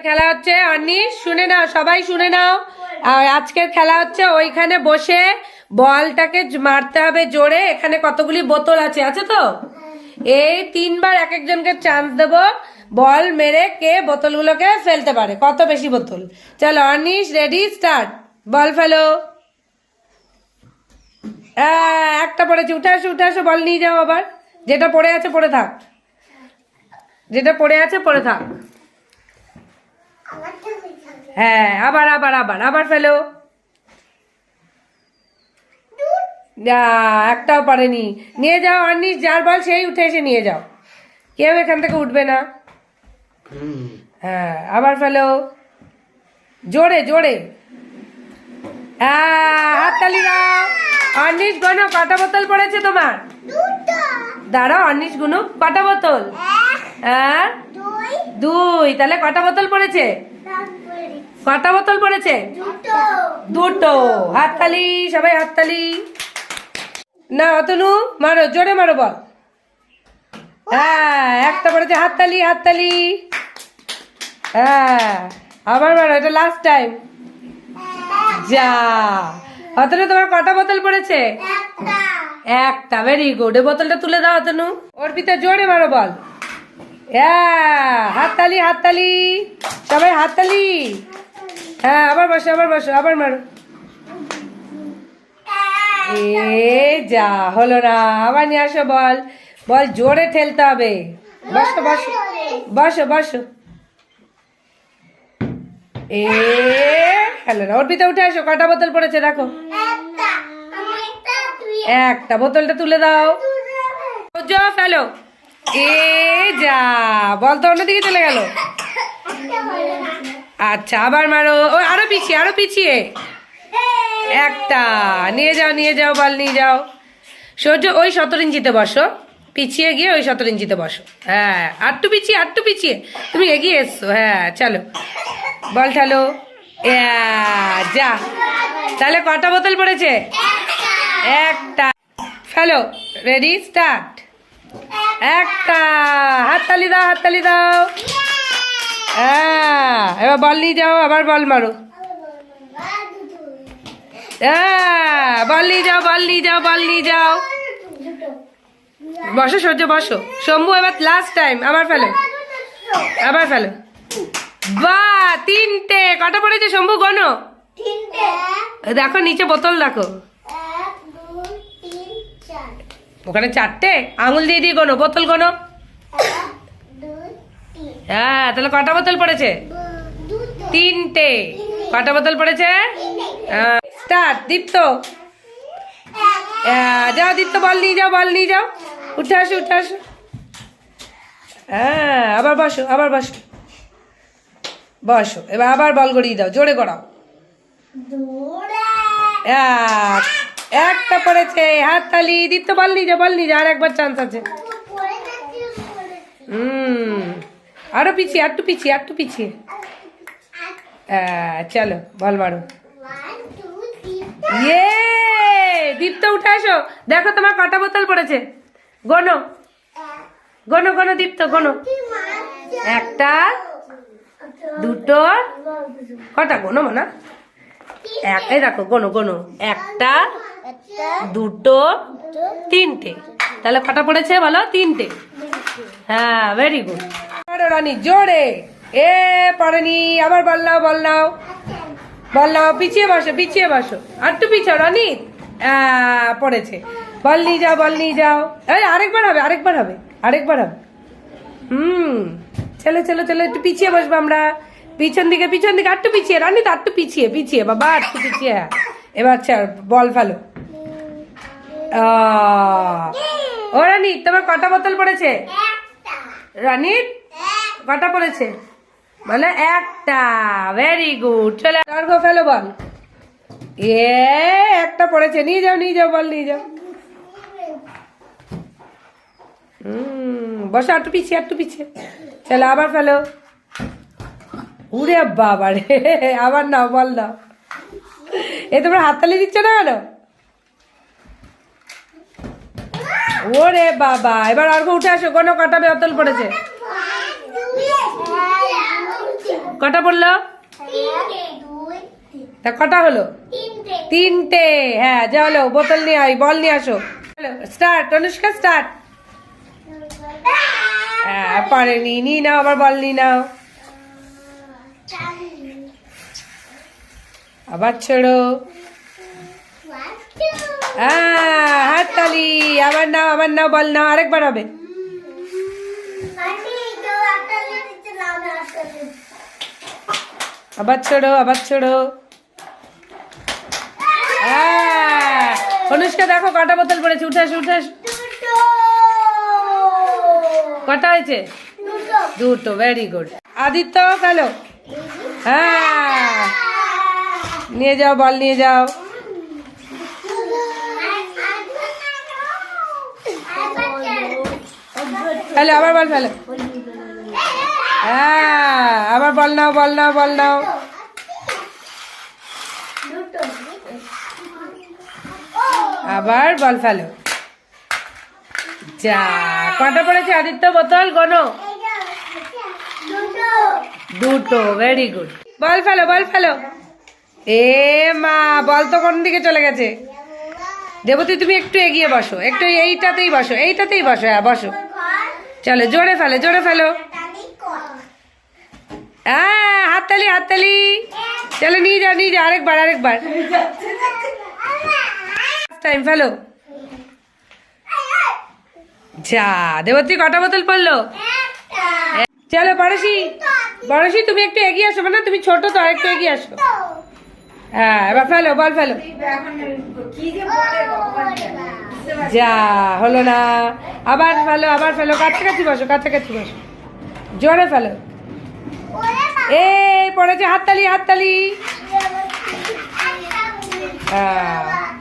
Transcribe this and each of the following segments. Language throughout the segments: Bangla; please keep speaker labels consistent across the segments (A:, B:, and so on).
A: খেলা হচ্ছে অনিশ, শুনে নাও, সবাই শুনে নাও। আর আজকের খেলা হচ্ছে ওইখানে বসে বলটাকে মারতে হবে জোরে। এখানে কতগুলি বোতল আছে, আছে তো? এই 3 বার এক একজনকে চান্স দেবো বল মেরে কে বোতলগুলোকে ফেলতে পারে, কত বেশি বোতল। চলো অনিশ, রেডি, স্টার্ট। বল ফেলো। একটা পড়েছে, উঠে আসো উঠে আসো, বল নিয়ে যাও। আবার যেটা পড়ে আছে পড়ে থাক, যেটা পড়ে আছে পড়ে থাক। হ্যাঁ, আবার আবার আবার আবার ফেলো। একটাও পারেনি। নিয়ে যাও অনিশ, যার বল সেই উঠে এসে নিয়ে যাও, কেউ এখান থেকে উঠবে না। হ্যাঁ, আবার ফেলো জোরে জোরে। হাততালি দাও। অনিশ গুনো, কটা বোতল পড়েছে তোমার? দাঁড়াও, অনিশ গুনো, কটা বোতল? হ্যাঁ, 2। তাহলে কটা বোতল পড়েছে? কটা বোতল পড়েছে? 2। হাততালি, সবাই হাততালি। না অতনু, মারো জোরে মারো বল। হ্যাঁ, একটা পড়েছে, হাততালি হাততালি। হ্যাঁ, আবার মারো, এটা লাস্ট টাইম। যা, অতনু তোমার কটা বোতল পড়েছে? একটা। Very good. এই বোতলটা তুলে দাও অতনু। অর্পিতা জোরে মারো বল। হাততালি হাততালি, সবাই হাততালি। হ্যাঁ, আবার বসো আবার বসো, আবার মারো। যা, হলো না। আবার নিয়ে আসো বল। বল জোরে ঠেলতে হবে। বসো বসো বসো বসো। হলো না। অর্পিতা উঠে আসো, কটা বোতল পড়েছে দেখো। একটা। বোতলটা তুলে দাও। ফেলো। যা, বল তো অন্যদিকে চলে গেল। আচ্ছা, আবার মারো। ও আরো পিছিয়ে, আরো পিছিয়ে। একটা। নিয়ে যাও নিয়ে যাও, বল নিয়ে যাও। সূর্য, ওই 17 ইঞ্চিতে বসো, পিছিয়ে গিয়ে ওই 17 ইঞ্চিতে বসো। হ্যাঁ, আটটু পিছিয়ে, আটটু পিছিয়ে। তুমি এগিয়ে এসছো। হ্যাঁ, চলো বল ঠেলো। যা, তাহলে কটা বোতল পড়েছে? একটা। ফেলো। Ready, start. একটা। হাততালি দাও হাততালি দাও। এবার বল নিয়ে যাও, আবার বল মারো। বল নিয়ে যাও, বল নিয়ে যাও, বল নিয়ে যাও। বসো সূর্য, বসো। শম্ভু, এবার লাস্ট টাইম, আবার ফেলো, আবার ফেলো। বাহ, 3টে। কটা পড়েছে শম্ভু, গোনো। দেখো নিচে বোতল দেখো, ওখানে 4টে। আঙুল দিয়ে দিয়ে গোনো, বোতল গোনো। হ্যাঁ, তাহলে কটা বোতল পড়েছে? 3টে। কটা বোতল পড়েছে? স্টার্ট। দীপ্ত, যাও দীপ্ত, বল নিয়ে যাও, বল নিয়ে যাও। উঠে আসো উঠে আসো। আবার বসো, আবার বসো বসো। এবার আবার বল গড়িয়ে দাও, জোরে গড়াও। একটা পড়েছে। হাততালি। দীপ্ত, বল নিয়ে যাও, বল নিয়ে যাও, আর একবার চান্স আছে। আরো পিছিয়ে, আরটু পিছিয়ে, আরটু পিছিয়ে। চলো বল মারো। দীপ্ত উঠে আসো, দেখো তোমার কটা বোতল পড়েছে, গোনো গোনো গোনো। দীপ্ত গোনো। একটা, 2টো, কটা গোনো মানা? এই দেখো, গোনো গোনো। একটা, 2টো, 3টে। তাহলে কটা পড়েছে বলো? 3টে। হ্যাঁ, ভেরি গুড। রানী জোরে। পড়েনি। আবার বল নাও, বল নাও, বল নাও। পিছিয়ে বসো, পিছিয়ে বসো, আরটু পিছাও রানী। পড়েছে। বল নিয়ে যাও, বল নিয়ে যাও। আরেকবার হবে, আরেকবার হবে, আরেকবার হবে। চলো চলো চলো, একটু পিছিয়ে বসবো আমরা। পিছন দিকে, পিছন দিকে, আরটু পিছিয়ে রানী, তো আরটু পিছিয়ে, পিছিয়ে বাবা, আরটু পিছিয়ে। হ্যাঁ, এবার বল ফেলো। ও রানী, তোমার কটা বোতল পড়েছে? রানীর কটা পড়েছে বলে? একটা। Very good. চলে দর্ঘ ফেলো বল। একটা পড়েছে। নিয়ে যাও নিয়ে যাও, বল নিয়ে যাও। বসো, একটু পিছিয়ে, একটু পিছিয়ে। চলো আবার ফেলো। উরে বাবা রে, আবার নাও, বল দাও। তোমরা হাততালি দিচ্ছ না কেন? ওরে বাবা, এবার অর্ঘ উঠে আসো, কোনো কটা বোতল পড়েছে? কটা পড়লো? তা কটা হলো? তিনটে। হ্যাঁ চলো বোতল নিয়ে আই, বল নিয়ে আসো। Start Anushka, start. হ্যাঁ পারেনি, নিয়ে নাও আবার বল নিয়ে নাও, আবার ছোড়ো। হ্যাঁ হাততালি, আবার নাও আবার নাও, বল নাও, আরেকবার হবে। আবার ছোড়ো আবার ছোড়ো। হ্যাঁ অনুষ্কা দেখো কটা বোতল পড়েছে, উঠে আসো উঠে আসো। কটা হয়েছে? দুটো, ভেরি গুড। আদিত্য ফেলো। হ্যাঁ নিয়ে যাও, বল নিয়ে যাও। ফেলো আবার বল ফেলো। হ্যাঁ আবার বল নাও বল নাও বল নাও। আবার বল ফেলো। যা, কটা পড়েছে আদিত্য বোতল? গোনো। দুটো, ভেরি গুড। বল ফেলো বল ফেলো। এ মা, বল তো কোন দিকে চলে গেছে? দেবতী তুমি একটু এগিয়ে বসো, একটু এইটাতেই বসো, এইটাতেই বসো। হ্যাঁ বসো। চলো জোরে ফেলো জোরে ফেলো। হ্যাঁ হাততালি হাততালি। চলো নিয়ে যাও নিয়ে যাও, আরেকবার আরেকবার। টাইম ফেলো। যা, দেবতী কটা বোতল পড়লো? চলো বড়শি, বড়শি তুমি একটু এগিয়ে আসো, মানে তুমি ছোট তো, আরেকটু এগিয়ে আসো। হ্যাঁ এবার ফেলো, বল ফেলো। যা, হলো না। আবার ফেলো আবার ফেলো, কাছাকাছি বসো কাছাকাছি বসো, জোরে ফেলো। এই পড়েছে, হাততালি হাততালি।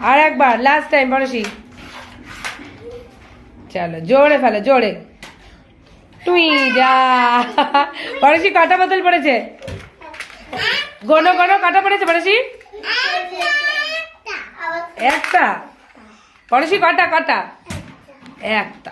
A: আর একবার, লাস্ট টাইম বড়শি। চলো জোরে ফেলো জোরে। তুই যা, বড়শি কটা বোতল পড়েছে? গোনো গোনো, কটা পড়েছে বড়শি? একটা। বড়শি কটা কটা? একটা।